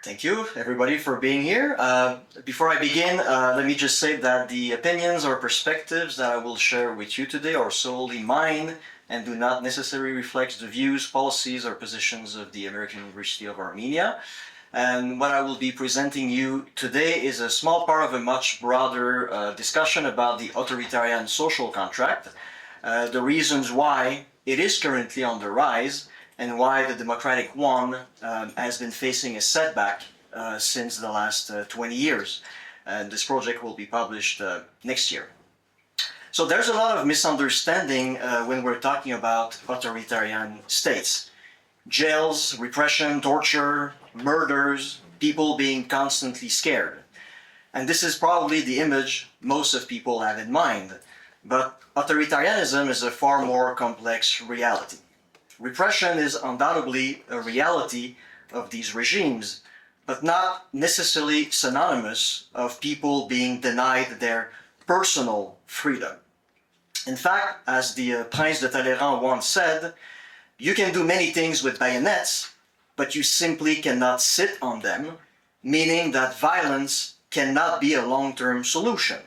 Thank you, everybody, for being here. Before I begin, let me just say that the opinions or perspectives that I will share with you today are solely mine and do not necessarily reflect the views, policies, or positions of the American University of Armenia. And what I will be presenting you today is a small part of a much broader discussion about the authoritarian social contract, the reasons why it is currently on the rise, and why the democratic one has been facing a setback since the last 20 years. And this project will be published next year. So there's a lot of misunderstanding when we're talking about authoritarian states. Jails, repression, torture, murders, people being constantly scared. And this is probably the image most of people have in mind. But authoritarianism is a far more complex reality. Repression is undoubtedly a reality of these regimes, but not necessarily synonymous of people being denied their personal freedom. In fact, as the Prince de Talleyrand once said, you can do many things with bayonets, but you simply cannot sit on them, meaning that violence cannot be a long-term solution.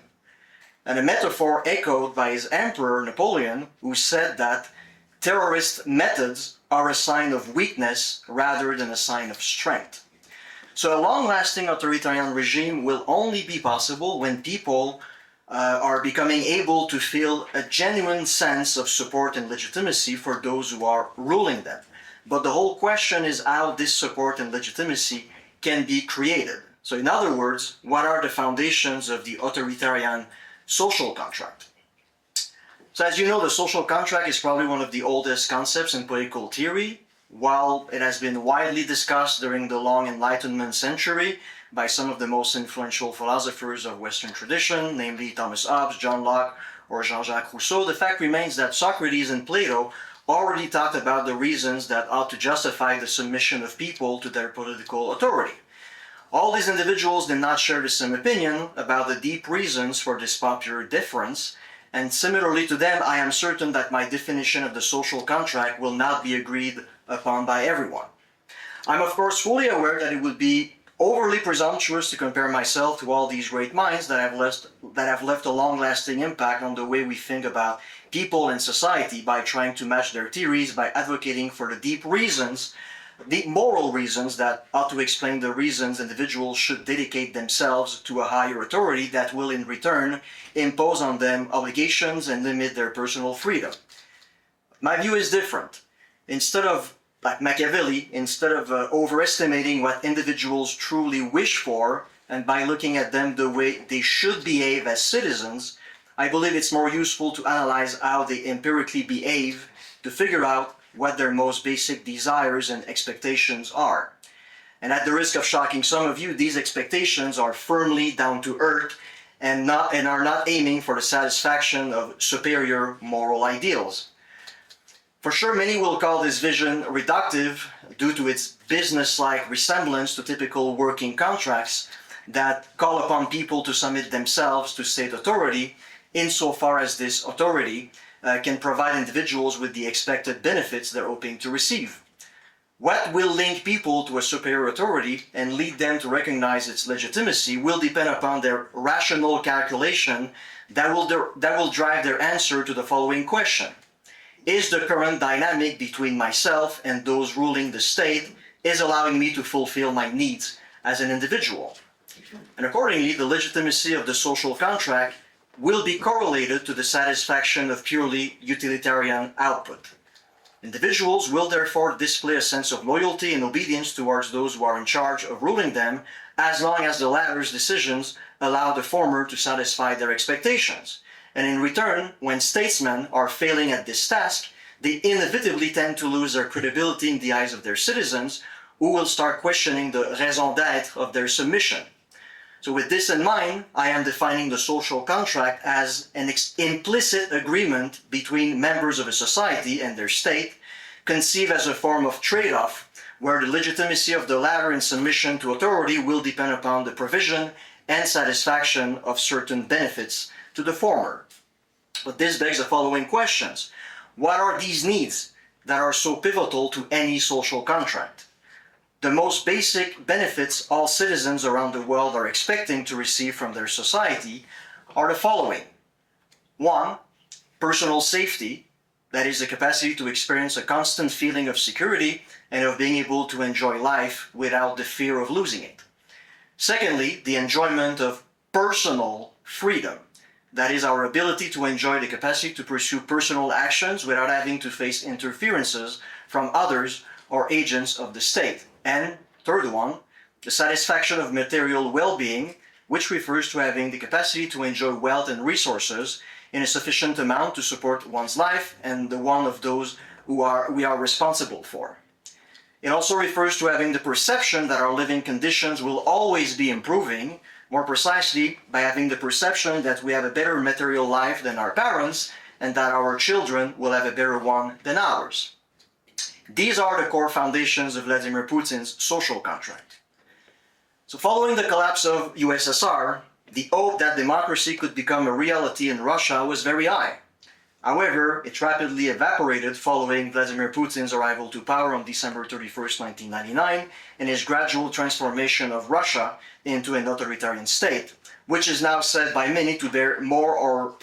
And a metaphor echoed by his emperor Napoleon, who said that terrorist methods are a sign of weakness rather than a sign of strength. So a long-lasting authoritarian regime will only be possible when people are becoming able to feel a genuine sense of support and legitimacy for those who are ruling them. But the whole question is how this support and legitimacy can be created. So in other words, what are the foundations of the authoritarian social contract? So as you know, the social contract is probably one of the oldest concepts in political theory. While it has been widely discussed during the long Enlightenment century by some of the most influential philosophers of Western tradition, namely Thomas Hobbes, John Locke, or Jean-Jacques Rousseau, the fact remains that Socrates and Plato already talked about the reasons that ought to justify the submission of people to their political authority. All these individuals did not share the same opinion about the deep reasons for this popular difference. And similarly to them, I am certain that my definition of the social contract will not be agreed upon by everyone. I'm of course fully aware that it would be overly presumptuous to compare myself to all these great minds that have left a long-lasting impact on the way we think about people and society by trying to match their theories by advocating for the deep reasons, the moral reasons that ought to explain the reasons individuals should dedicate themselves to a higher authority that will in return impose on them obligations and limit their personal freedom. My view is different. Instead of, like Machiavelli, instead of overestimating what individuals truly wish for and by looking at them the way they should behave as citizens, I believe it's more useful to analyze how they empirically behave to figure out what their most basic desires and expectations are. And at the risk of shocking some of you, these expectations are firmly down to earth and are not aiming for the satisfaction of superior moral ideals. For sure, many will call this vision reductive due to its business-like resemblance to typical working contracts that call upon people to submit themselves to state authority insofar as this authority can provide individuals with the expected benefits they're hoping to receive. What will link people to a superior authority and lead them to recognize its legitimacy will depend upon their rational calculation that will drive their answer to the following question. Is the current dynamic between myself and those ruling the state is allowing me to fulfill my needs as an individual? And accordingly, the legitimacy of the social contract will be correlated to the satisfaction of purely utilitarian output. Individuals will therefore display a sense of loyalty and obedience towards those who are in charge of ruling them, as long as the latter's decisions allow the former to satisfy their expectations. And in return, when statesmen are failing at this task, they inevitably tend to lose their credibility in the eyes of their citizens, who will start questioning the raison d'être of their submission. So with this in mind, I am defining the social contract as an implicit agreement between members of a society and their state, conceived as a form of trade-off, where the legitimacy of the latter in submission to authority will depend upon the provision and satisfaction of certain benefits to the former. But this begs the following questions. What are these needs that are so pivotal to any social contract? the most basic benefits all citizens around the world are expecting to receive from their society are the following. 1. Personal safety, that is the capacity to experience a constant feeling of security and of being able to enjoy life without the fear of losing it. Secondly, the enjoyment of personal freedom, that is our ability to enjoy the capacity to pursue personal actions without having to face interferences from others or agents of the state. And third one, the satisfaction of material well-being, which refers to having the capacity to enjoy wealth and resources in a sufficient amount to support one's life and the one of those we are responsible for. It also refers to having the perception that our living conditions will always be improving, more precisely by having the perception that we have a better material life than our parents and that our children will have a better one than ours. These are the core foundations of Vladimir Putin's social contract. So following the collapse of USSR, the hope that democracy could become a reality in Russia was very high. However, it rapidly evaporated following Vladimir Putin's arrival to power on December 31st, 1999, and his gradual transformation of Russia into an authoritarian state, which is now said by many to bear more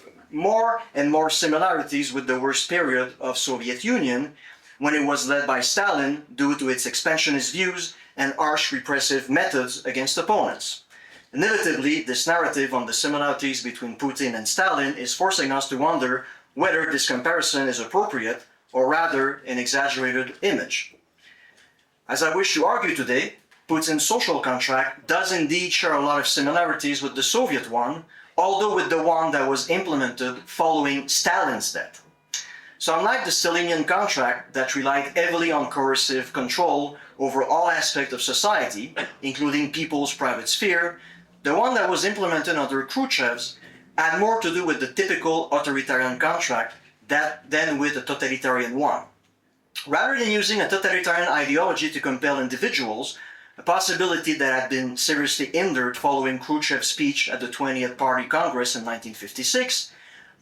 and more similarities with the worst period of Soviet Union, when it was led by Stalin due to its expansionist views and harsh repressive methods against opponents. Inevitably, this narrative on the similarities between Putin and Stalin is forcing us to wonder whether this comparison is appropriate or rather an exaggerated image. As I wish to argue today, Putin's social contract does indeed share a lot of similarities with the Soviet one, although with the one that was implemented following Stalin's death. So unlike the Stalinian contract that relied heavily on coercive control over all aspects of society, including people's private sphere, the one that was implemented under Khrushchev's had more to do with the typical authoritarian contract than with the totalitarian one. Rather than using a totalitarian ideology to compel individuals, a possibility that had been seriously hindered following Khrushchev's speech at the 20th Party Congress in 1956,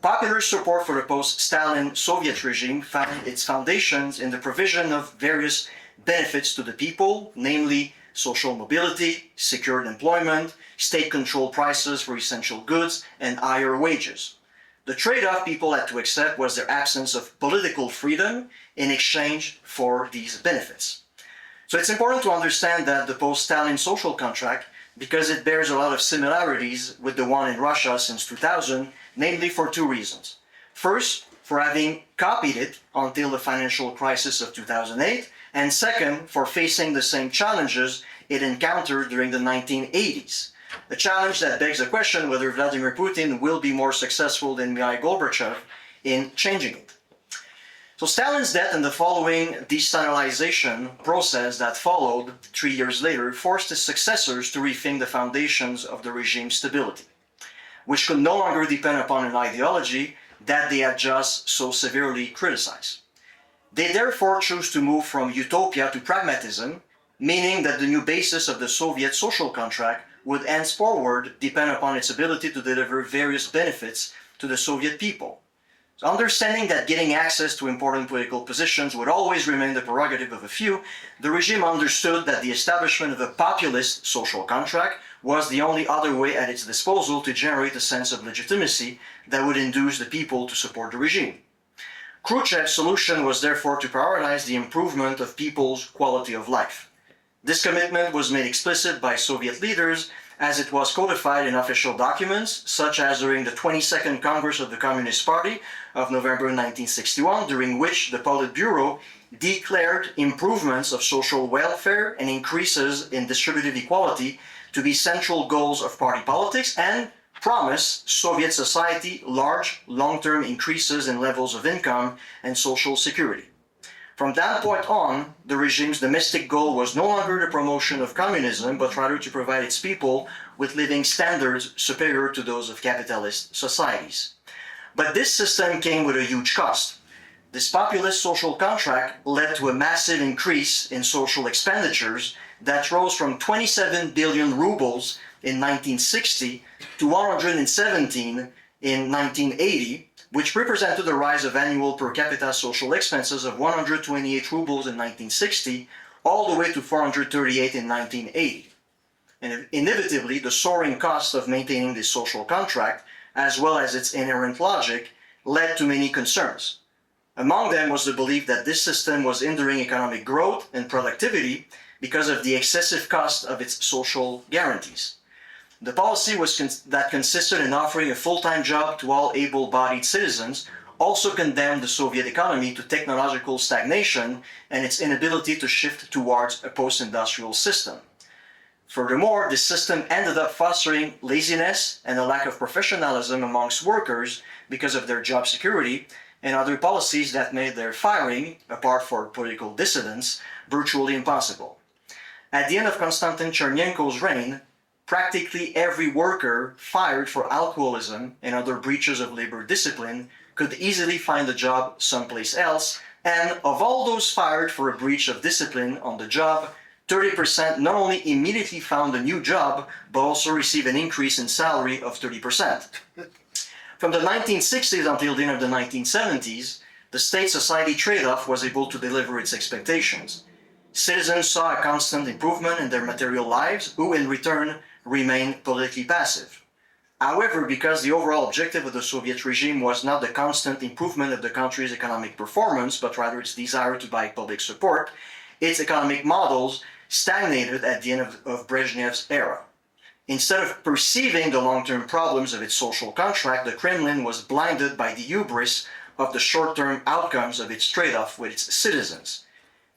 popular support for the post-Stalin Soviet regime found its foundations in the provision of various benefits to the people, namely social mobility, secured employment, state-controlled prices for essential goods, and higher wages. The trade-off people had to accept was their absence of political freedom in exchange for these benefits. So it's important to understand that the post-Stalin social contract, because it bears a lot of similarities with the one in Russia since 2000, namely for two reasons. First, for having copied it until the financial crisis of 2008, and second, for facing the same challenges it encountered during the 1980s. A challenge that begs the question whether Vladimir Putin will be more successful than Mikhail Gorbachev in changing it. So Stalin's death and the following destalinisation process that followed 3 years later forced his successors to rethink the foundations of the regime's stability, which could no longer depend upon an ideology that they had just so severely criticized. They therefore chose to move from utopia to pragmatism, meaning that the new basis of the Soviet social contract would henceforward depend upon its ability to deliver various benefits to the Soviet people. So understanding that getting access to important political positions would always remain the prerogative of a few, the regime understood that the establishment of a populist social contract was the only other way at its disposal to generate a sense of legitimacy that would induce the people to support the regime. Khrushchev's solution was therefore to prioritize the improvement of people's quality of life. This commitment was made explicit by Soviet leaders as it was codified in official documents, such as during the 22nd Congress of the Communist Party of November 1961, during which the Politburo declared improvements of social welfare and increases in distributive equality to be central goals of party politics and promised Soviet society large, long-term increases in levels of income and social security. From that point on, the regime's domestic goal was no longer the promotion of communism, but rather to provide its people with living standards superior to those of capitalist societies. But this system came with a huge cost. This populist social contract led to a massive increase in social expenditures that rose from 27 billion rubles in 1960 to 117 in 1980, which represented a rise of annual per capita social expenses of 128 rubles in 1960, all the way to 438 in 1980. And inevitably, the soaring cost of maintaining this social contract, as well as its inherent logic, led to many concerns. Among them was the belief that this system was hindering economic growth and productivity because of the excessive cost of its social guarantees. The policy that consisted in offering a full-time job to all able-bodied citizens also condemned the Soviet economy to technological stagnation and its inability to shift towards a post-industrial system. Furthermore, this system ended up fostering laziness and a lack of professionalism amongst workers because of their job security and other policies that made their firing, apart from political dissidents, virtually impossible. At the end of Konstantin Chernenko's reign, practically every worker fired for alcoholism and other breaches of labor discipline could easily find a job someplace else, and of all those fired for a breach of discipline on the job, 30% not only immediately found a new job, but also received an increase in salary of 30%. From the 1960s until the end of the 1970s, the state-society trade-off was able to deliver its expectations. Citizens saw a constant improvement in their material lives, who in return remained politically passive. However, because the overall objective of the Soviet regime was not the constant improvement of the country's economic performance, but rather its desire to buy public support, its economic models stagnated at the end of Brezhnev's era. Instead of perceiving the long-term problems of its social contract, the Kremlin was blinded by the hubris of the short-term outcomes of its trade-off with its citizens.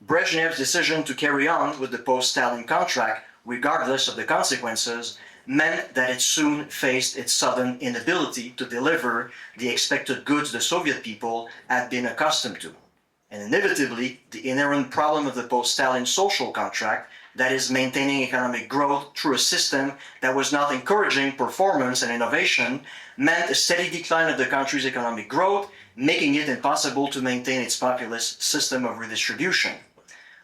Brezhnev's decision to carry on with the post-Stalin contract, regardless of the consequences, meant that it soon faced its sudden inability to deliver the expected goods the Soviet people had been accustomed to. And inevitably, the inherent problem of the post-Stalin social contract, that is, maintaining economic growth through a system that was not encouraging performance and innovation, meant a steady decline of the country's economic growth, making it impossible to maintain its populist system of redistribution.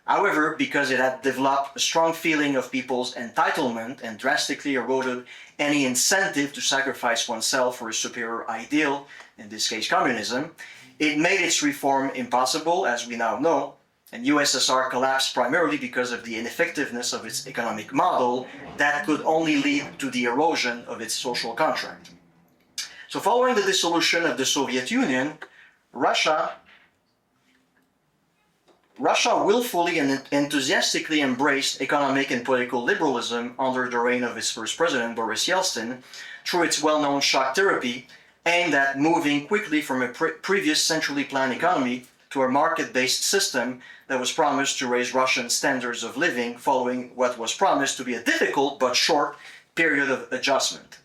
However, because it had developed a strong feeling of people's entitlement and drastically eroded any incentive to sacrifice oneself for a superior ideal, in this case communism, it made its reform impossible, as we now know, and USSR collapsed primarily because of the ineffectiveness of its economic model that could only lead to the erosion of its social contract. So following the dissolution of the Soviet Union, Russia willfully and enthusiastically embraced economic and political liberalism under the reign of its first president, Boris Yeltsin, through its well-known shock therapy, aimed at moving quickly from a previous centrally planned economy to a market-based system that was promised to raise Russian standards of living following what was promised to be a difficult but short period of adjustment.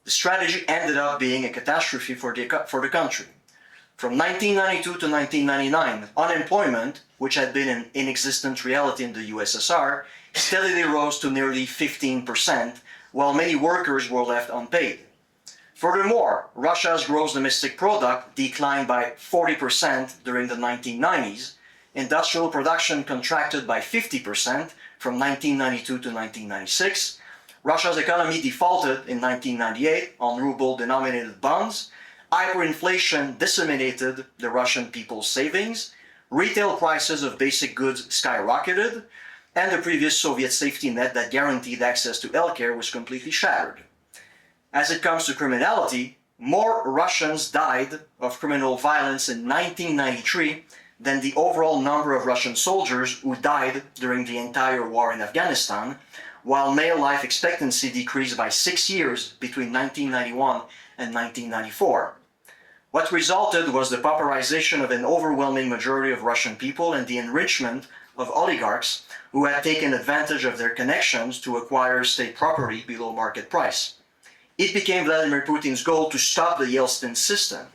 The strategy ended up being a catastrophe for the country. From 1992 to 1999, unemployment, which had been an inexistent reality in the USSR, steadily rose to nearly 15%, while many workers were left unpaid. Furthermore, Russia's gross domestic product declined by 40% during the 1990s, industrial production contracted by 50% from 1992 to 1996, Russia's economy defaulted in 1998 on ruble-denominated bonds, hyperinflation disseminated the Russian people's savings, retail prices of basic goods skyrocketed, and the previous Soviet safety net that guaranteed access to healthcare was completely shattered. As it comes to criminality, more Russians died of criminal violence in 1993 than the overall number of Russian soldiers who died during the entire war in Afghanistan, while male life expectancy decreased by 6 years between 1991 and 1994. What resulted was the pauperization of an overwhelming majority of Russian people and the enrichment of oligarchs who had taken advantage of their connections to acquire state property below market price. It became Vladimir Putin's goal to stop the Yeltsin system.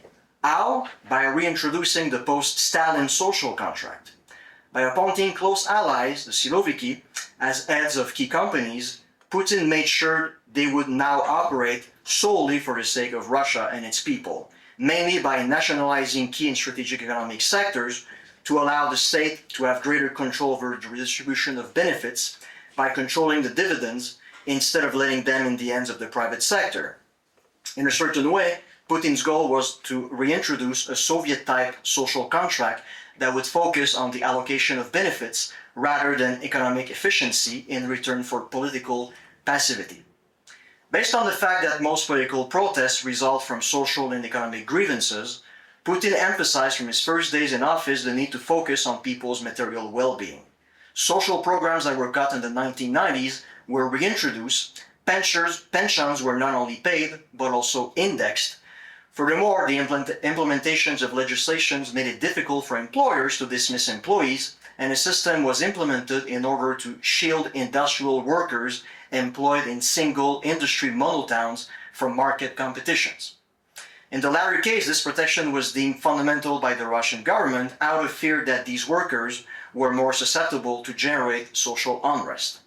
How? By reintroducing the post-Stalin social contract. By appointing close allies, the Siloviki, as heads of key companies, Putin made sure they would now operate solely for the sake of Russia and its people, mainly by nationalizing key and strategic economic sectors to allow the state to have greater control over the redistribution of benefits by controlling the dividends instead of letting them in the hands of the private sector. In a certain way, Putin's goal was to reintroduce a Soviet-type social contract that would focus on the allocation of benefits rather than economic efficiency in return for political passivity. Based on the fact that most political protests result from social and economic grievances, Putin emphasized from his first days in office the need to focus on people's material well-being. Social programs that were cut in the 1990s were reintroduced, pensions were not only paid, but also indexed. Furthermore, the implementations of legislations made it difficult for employers to dismiss employees, and a system was implemented in order to shield industrial workers employed in single industry monotowns from market competitions. In the latter case, this protection was deemed fundamental by the Russian government out of fear that these workers were more susceptible to generate social unrest.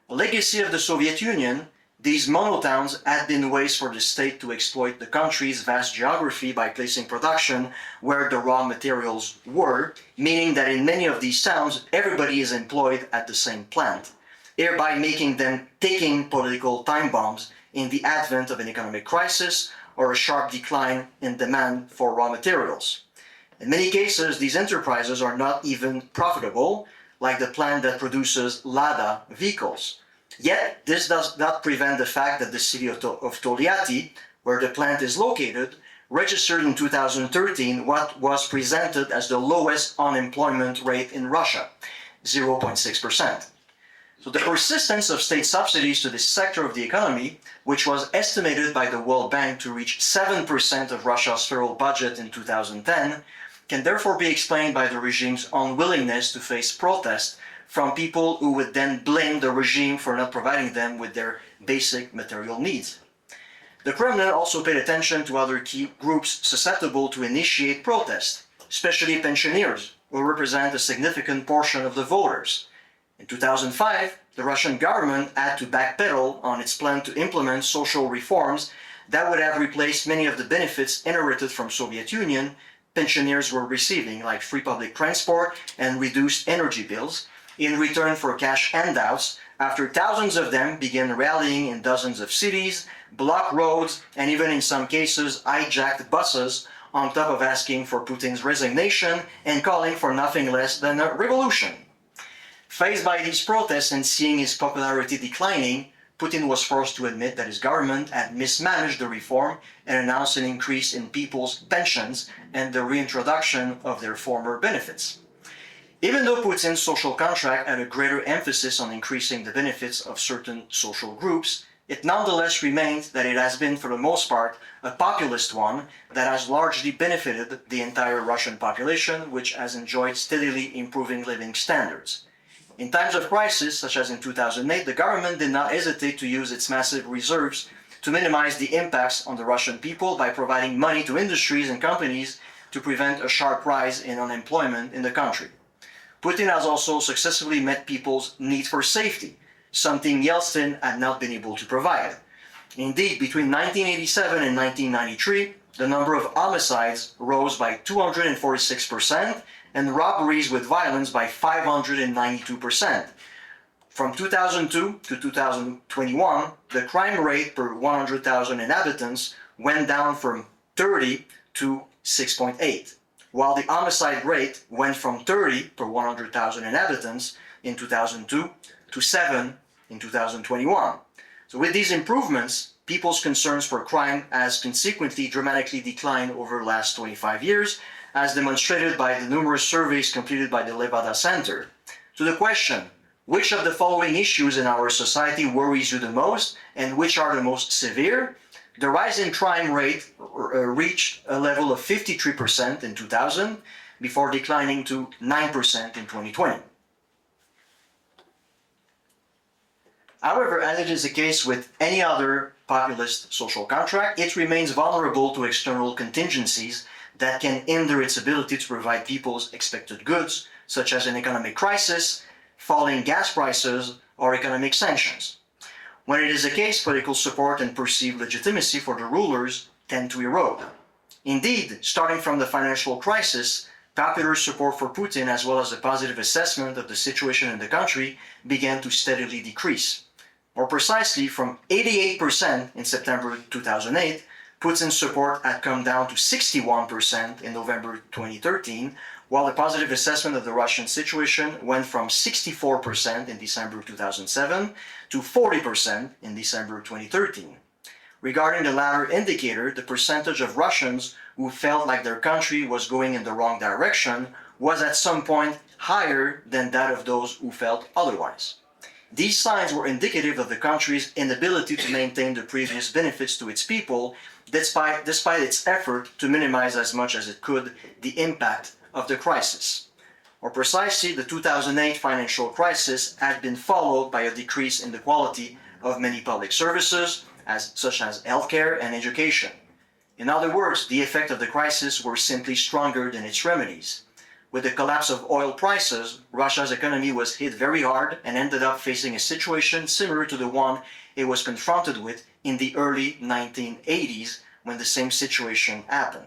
A legacy of the Soviet Union, these monotowns had been ways for the state to exploit the country's vast geography by placing production where the raw materials were, meaning that in many of these towns, everybody is employed at the same plant, thereby making them ticking political time bombs in the advent of an economic crisis or a sharp decline in demand for raw materials. In many cases, these enterprises are not even profitable, like the plant that produces Lada vehicles. Yet, this does not prevent the fact that the city of Toliati, where the plant is located, registered in 2013 what was presented as the lowest unemployment rate in Russia, 0.6%. So the persistence of state subsidies to this sector of the economy, which was estimated by the World Bank to reach 7% of Russia's federal budget in 2010, can therefore be explained by the regime's unwillingness to face protest from people who would then blame the regime for not providing them with their basic material needs. The Kremlin also paid attention to other key groups susceptible to initiate protest, especially pensioners, who represent a significant portion of the voters. In 2005, the Russian government had to backpedal on its plan to implement social reforms that would have replaced many of the benefits inherited from Soviet Union pensioners were receiving, like free public transport and reduced energy bills, in return for cash handouts, after thousands of them began rallying in dozens of cities, blocked roads, and even in some cases hijacked buses, on top of asking for Putin's resignation and calling for nothing less than a revolution. Faced by these protests and seeing his popularity declining, Putin was forced to admit that his government had mismanaged the reform and announced an increase in people's pensions and the reintroduction of their former benefits. Even though Putin's social contract had a greater emphasis on increasing the benefits of certain social groups, it nonetheless remains that it has been, for the most part, a populist one that has largely benefited the entire Russian population, which has enjoyed steadily improving living standards. In times of crisis, such as in 2008, the government did not hesitate to use its massive reserves to minimize the impacts on the Russian people by providing money to industries and companies to prevent a sharp rise in unemployment in the country. Putin has also successfully met people's need for safety, something Yeltsin had not been able to provide. Indeed, between 1987 and 1993, the number of homicides rose by 246%, and robberies with violence by 592%. From 2002 to 2021, the crime rate per 100,000 inhabitants went down from 30 to 6.8, while the homicide rate went from 30 per 100,000 inhabitants in 2002 to 7 in 2021. So with these improvements, people's concerns for crime has consequently dramatically declined over the last 25 years, as demonstrated by the numerous surveys completed by the Levada Center. To the question, which of the following issues in our society worries you the most and which are the most severe? The rise in crime rate reached a level of 53% in 2000, before declining to 9% in 2020. However, as it is the case with any other populist social contract, it remains vulnerable to external contingencies that can hinder its ability to provide people's expected goods, such as an economic crisis, falling gas prices, or economic sanctions. When it is the case, political support and perceived legitimacy for the rulers tend to erode. Indeed, starting from the financial crisis, popular support for Putin, as well as a positive assessment of the situation in the country, began to steadily decrease. More precisely, from 88% in September 2008 Putin's support had come down to 61% in November 2013, while the positive assessment of the Russian situation went from 64% in December 2007 to 40% in December 2013. Regarding the latter indicator, the percentage of Russians who felt like their country was going in the wrong direction was at some point higher than that of those who felt otherwise. These signs were indicative of the country's inability to maintain the previous benefits to its people, despite its effort to minimize as much as it could the impact of the crisis. More precisely, the 2008 financial crisis had been followed by a decrease in the quality of many public services, such as healthcare and education. In other words, the effect of the crisis were simply stronger than its remedies. With the collapse of oil prices, Russia's economy was hit very hard and ended up facing a situation similar to the one it was confronted with in the early 1980s when the same situation happened.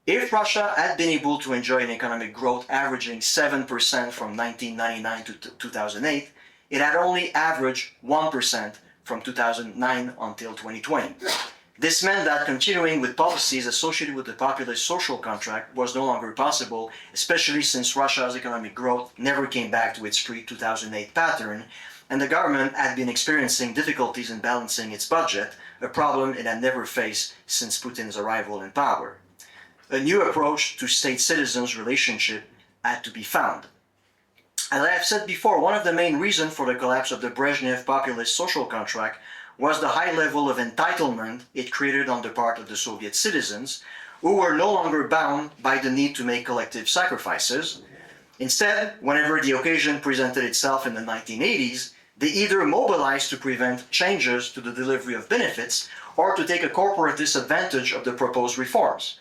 If Russia had been able to enjoy an economic growth averaging 7% from 1999 to 2008, it had only averaged 1% from 2009 until 2020. This meant that continuing with policies associated with the populist social contract was no longer possible, especially since Russia's economic growth never came back to its pre-2008 pattern, and the government had been experiencing difficulties in balancing its budget, a problem it had never faced since Putin's arrival in power. A new approach to state-citizens relationship had to be found. As I have said before, one of the main reasons for the collapse of the Brezhnev populist social contract was the high level of entitlement it created on the part of the Soviet citizens, who were no longer bound by the need to make collective sacrifices. Instead, whenever the occasion presented itself in the 1980s, they either mobilized to prevent changes to the delivery of benefits or to take a corporate disadvantage of the proposed reforms.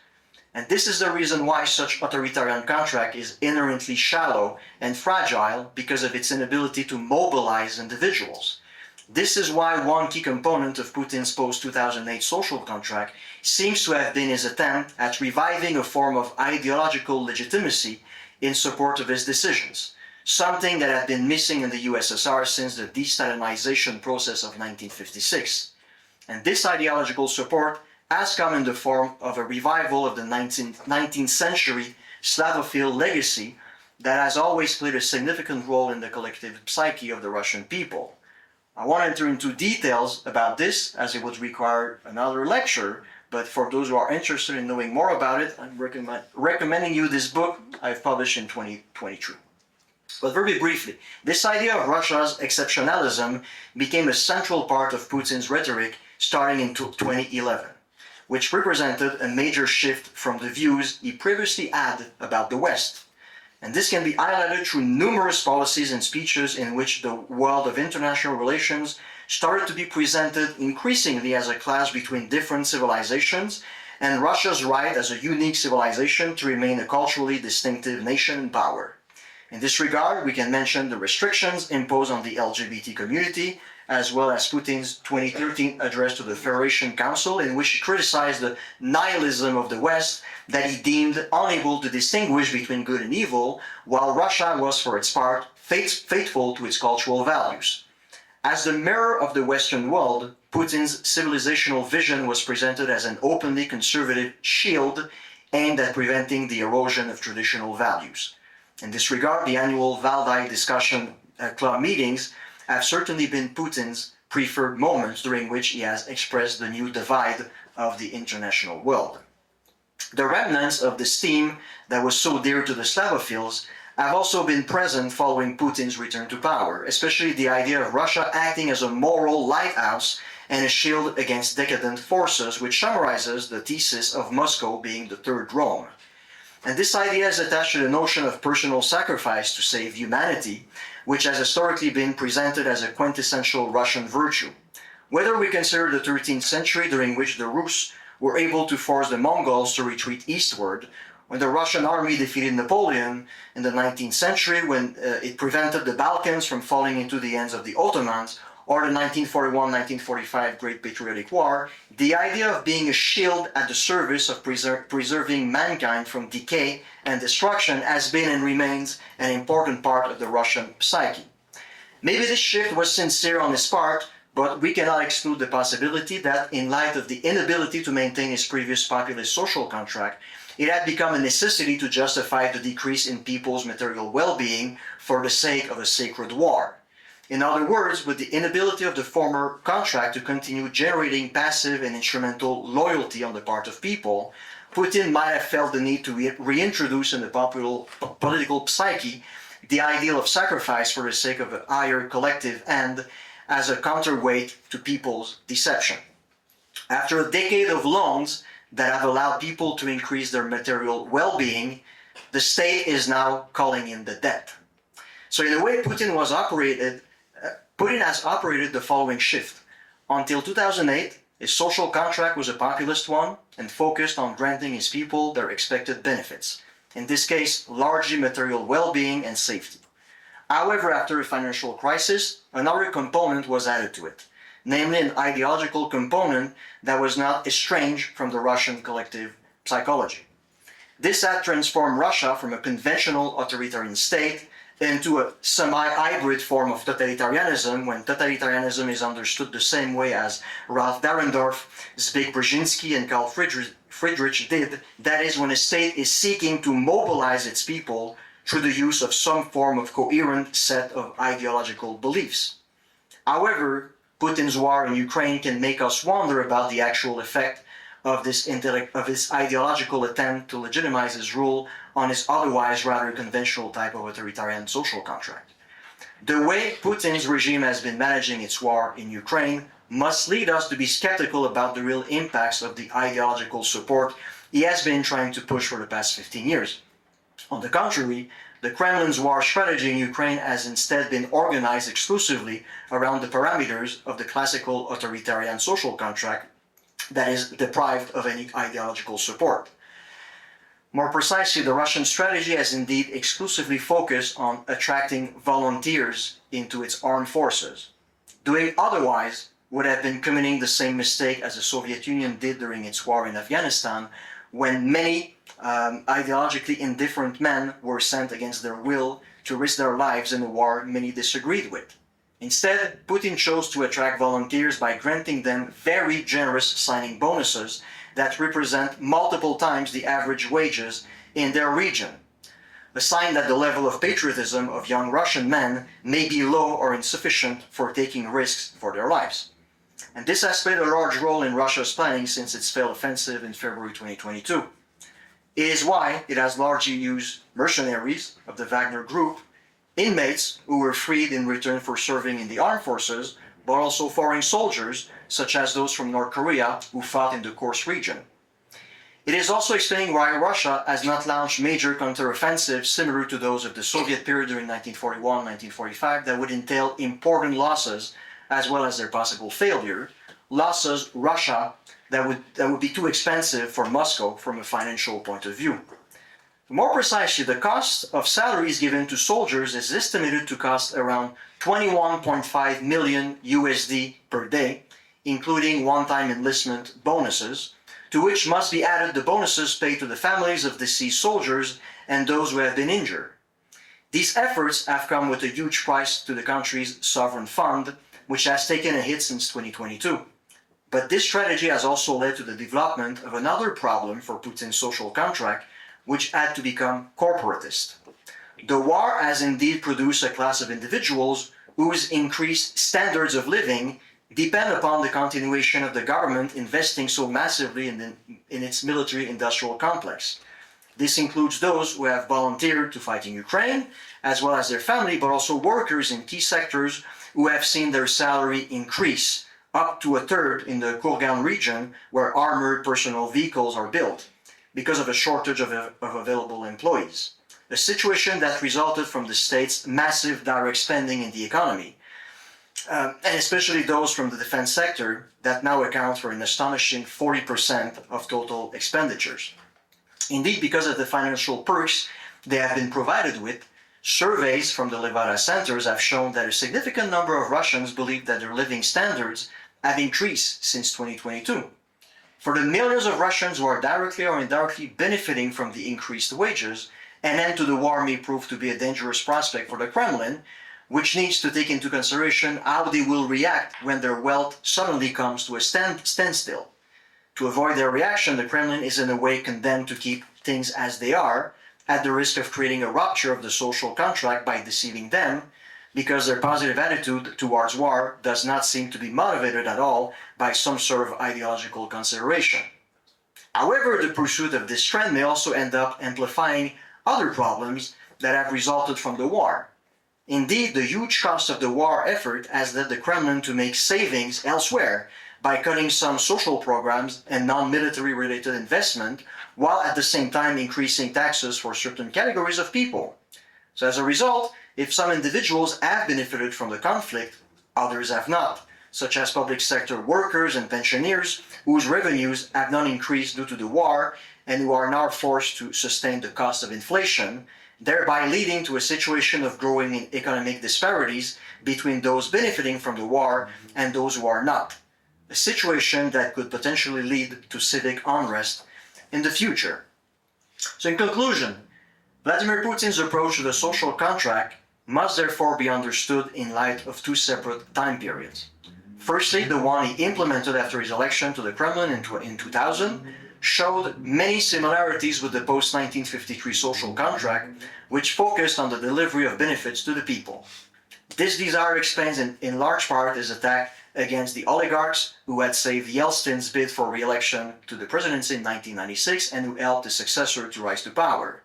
And this is the reason why such authoritarian contract is inherently shallow and fragile, because of its inability to mobilize individuals. This is why one key component of Putin's post-2008 social contract seems to have been his attempt at reviving a form of ideological legitimacy in support of his decisions, something that had been missing in the USSR since the de-Stalinization process of 1956. And this ideological support has come in the form of a revival of the 19th century Slavophile legacy that has always played a significant role in the collective psyche of the Russian people. I won't enter into details about this, as it would require another lecture, but for those who are interested in knowing more about it, I'm recommending you this book I've published in 2023. But very briefly, this idea of Russia's exceptionalism became a central part of Putin's rhetoric starting in 2011, which represented a major shift from the views he previously had about the West. And this can be highlighted through numerous policies and speeches in which the world of international relations started to be presented increasingly as a clash between different civilizations, and Russia's right as a unique civilization to remain a culturally distinctive nation in power. In this regard, we can mention the restrictions imposed on the LGBT community, as well as Putin's 2013 address to the Federation Council, in which he criticized the nihilism of the West that he deemed unable to distinguish between good and evil, while Russia was, for its part, faithful to its cultural values. As the mirror of the Western world, Putin's civilizational vision was presented as an openly conservative shield aimed at preventing the erosion of traditional values. In this regard, the annual Valdai Discussion Club meetings have certainly been Putin's preferred moments during which he has expressed the new divide of the international world. The remnants of this theme that was so dear to the Slavophiles have also been present following Putin's return to power, especially the idea of Russia acting as a moral lighthouse and a shield against decadent forces, which summarizes the thesis of Moscow being the third Rome. And this idea is attached to the notion of personal sacrifice to save humanity, which has historically been presented as a quintessential Russian virtue. Whether we consider the 13th century, during which the Rus were able to force the Mongols to retreat eastward, when the Russian army defeated Napoleon in the 19th century, when it prevented the Balkans from falling into the hands of the Ottomans, or the 1941-1945 Great Patriotic War, the idea of being a shield at the service of preserving mankind from decay and destruction has been and remains an important part of the Russian psyche. Maybe this shift was sincere on his part, But we cannot exclude the possibility that in light of the inability to maintain its previous populist social contract, it had become a necessity to justify the decrease in people's material well-being for the sake of a sacred war. In other words, with the inability of the former contract to continue generating passive and instrumental loyalty on the part of people, Putin might have felt the need to reintroduce in the popular political psyche the ideal of sacrifice for the sake of a higher collective end as a counterweight to people's deception. After a decade of loans that have allowed people to increase their material well-being, the state is now calling in the debt. So in a way, Putin has operated the following shift. Until 2008, his social contract was a populist one and focused on granting his people their expected benefits. In this case, largely material well-being and safety. However, after a financial crisis, another component was added to it, namely an ideological component that was not estranged from the Russian collective psychology. This had transformed Russia from a conventional authoritarian state into a semi-hybrid form of totalitarianism, when totalitarianism is understood the same way as Ralph Dahrendorf, Zbigniew Brzezinski, and Karl Friedrich did, that is, when a state is seeking to mobilize its people through the use of some form of coherent set of ideological beliefs. However, Putin's war in Ukraine can make us wonder about the actual effect of this ideological attempt to legitimize his rule on his otherwise rather conventional type of authoritarian social contract. The way Putin's regime has been managing its war in Ukraine must lead us to be skeptical about the real impacts of the ideological support he has been trying to push for the past 15 years. On the contrary, the Kremlin's war strategy in Ukraine has instead been organized exclusively around the parameters of the classical authoritarian social contract that is deprived of any ideological support. More precisely, the Russian strategy has indeed exclusively focused on attracting volunteers into its armed forces. Doing otherwise would have been committing the same mistake as the Soviet Union did during its war in Afghanistan, when many ideologically indifferent men were sent against their will to risk their lives in a war many disagreed with. Instead, Putin chose to attract volunteers by granting them very generous signing bonuses that represent multiple times the average wages in their region, a sign that the level of patriotism of young Russian men may be low or insufficient for taking risks for their lives. And this has played a large role in Russia's planning since its failed offensive in February 2022. It is why it has largely used mercenaries of the Wagner group, inmates who were freed in return for serving in the armed forces, but also foreign soldiers, such as those from North Korea who fought in the Kursk region. It is also explaining why Russia has not launched major counteroffensives similar to those of the Soviet period during 1941-1945 that would entail important losses as well as their possible failure, losses Russia that would be too expensive for Moscow from a financial point of view. More precisely, the cost of salaries given to soldiers is estimated to cost around 21.5 million USD per day, including one-time enlistment bonuses, to which must be added the bonuses paid to the families of deceased soldiers and those who have been injured. These efforts have come with a huge price to the country's sovereign fund, which has taken a hit since 2022. But this strategy has also led to the development of another problem for Putin's social contract, which had to become corporatist. The war has indeed produced a class of individuals whose increased standards of living depend upon the continuation of the government investing so massively in its military-industrial complex. This includes those who have volunteered to fight in Ukraine, as well as their family, but also workers in key sectors who have seen their salary increase, up to a third in the Kurgan region, where armored personal vehicles are built, because of a shortage of available employees. A situation that resulted from the state's massive direct spending in the economy, and especially those from the defense sector that now account for an astonishing 40% of total expenditures. Indeed, because of the financial perks they have been provided with, surveys from the Levada centers have shown that a significant number of Russians believe that their living standards have increased since 2022. For the millions of Russians who are directly or indirectly benefiting from the increased wages, an end to the war may prove to be a dangerous prospect for the Kremlin, which needs to take into consideration how they will react when their wealth suddenly comes to a standstill. To avoid their reaction, the Kremlin is in a way condemned to keep things as they are, at the risk of creating a rupture of the social contract by deceiving them, because their positive attitude towards war does not seem to be motivated at all by some sort of ideological consideration. However, the pursuit of this trend may also end up amplifying other problems that have resulted from the war. Indeed, the huge cost of the war effort has led the Kremlin to make savings elsewhere by cutting some social programs and non-military related investment, while at the same time increasing taxes for certain categories of people. So as a result, if some individuals have benefited from the conflict, others have not, such as public sector workers and pensioners whose revenues have not increased due to the war and who are now forced to sustain the cost of inflation, thereby leading to a situation of growing economic disparities between those benefiting from the war and those who are not, a situation that could potentially lead to civic unrest in the future. So in conclusion, Vladimir Putin's approach to the social contract must therefore be understood in light of two separate time periods. Firstly, the one he implemented after his election to the Kremlin in 2000 showed many similarities with the post-1953 social contract, which focused on the delivery of benefits to the people. This desire explains in large part his attack against the oligarchs who had saved Yeltsin's bid for re-election to the presidency in 1996 and who helped his successor to rise to power.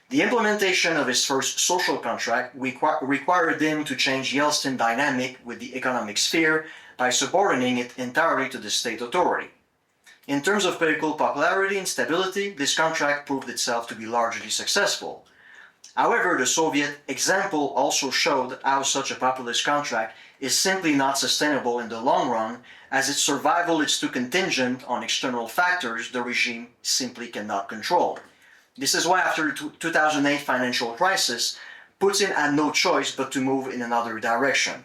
The implementation of his first social contract required him to change Yeltsin's dynamic with the economic sphere by subordinating it entirely to the state authority. In terms of political popularity and stability, this contract proved itself to be largely successful. However, the Soviet example also showed how such a populist contract is simply not sustainable in the long run, as its survival is too contingent on external factors the regime simply cannot control. This is why after the 2008 financial crisis, Putin had no choice but to move in another direction.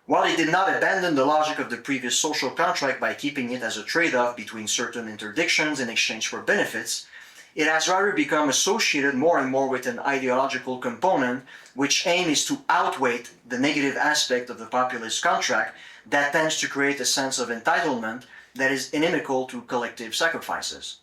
While he did not abandon the logic of the previous social contract by keeping it as a trade-off between certain interdictions in exchange for benefits, it has rather become associated more and more with an ideological component which aim is to outweigh the negative aspect of the populist contract that tends to create a sense of entitlement that is inimical to collective sacrifices.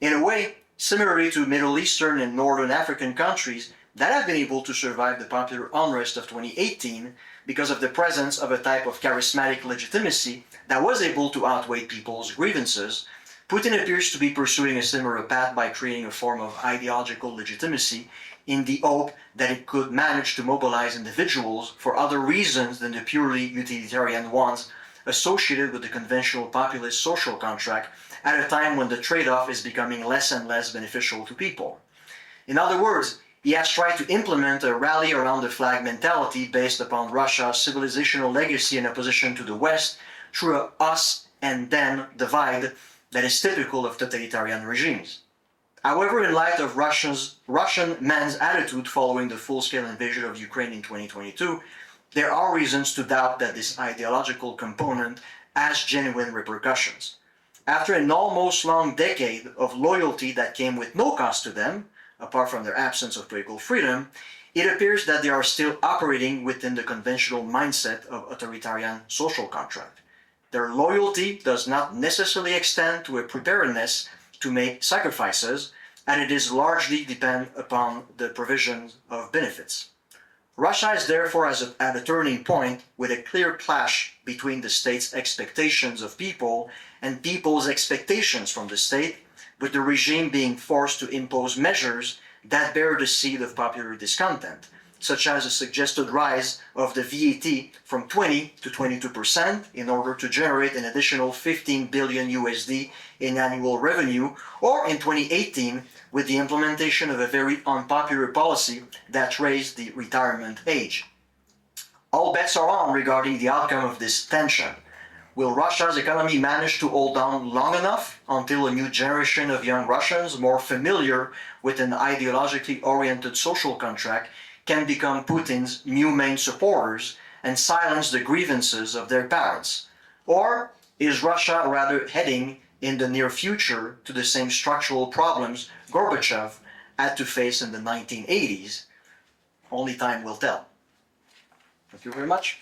In a way, similarly to Middle Eastern and Northern African countries that have been able to survive the popular unrest of 2018 because of the presence of a type of charismatic legitimacy that was able to outweigh people's grievances, Putin appears to be pursuing a similar path by creating a form of ideological legitimacy in the hope that it could manage to mobilize individuals for other reasons than the purely utilitarian ones associated with the conventional populist social contract at a time when the trade-off is becoming less and less beneficial to people. In other words, he has tried to implement a rally around the flag mentality based upon Russia's civilizational legacy in opposition to the West through a us and them divide that is typical of totalitarian regimes. However, in light of Russian man's attitude following the full-scale invasion of Ukraine in 2022, there are reasons to doubt that this ideological component has genuine repercussions. After an almost long decade of loyalty that came with no cost to them, apart from their absence of political freedom, it appears that they are still operating within the conventional mindset of authoritarian social contract. Their loyalty does not necessarily extend to a preparedness to make sacrifices, and it is largely dependent upon the provision of benefits. Russia is therefore at a turning point with a clear clash between the state's expectations of people and people's expectations from the state, with the regime being forced to impose measures that bear the seed of popular discontent, such as a suggested rise of the VAT from 20 to 22% in order to generate an additional 15 billion USD in annual revenue, or in 2018 with the implementation of a very unpopular policy that raised the retirement age. All bets are on regarding the outcome of this tension. Will Russia's economy manage to hold on long enough until a new generation of young Russians more familiar with an ideologically oriented social contract can become Putin's new main supporters and silence the grievances of their parents? Or is Russia rather heading in the near future to the same structural problems Gorbachev had to face in the 1980s? Only time will tell. Thank you very much.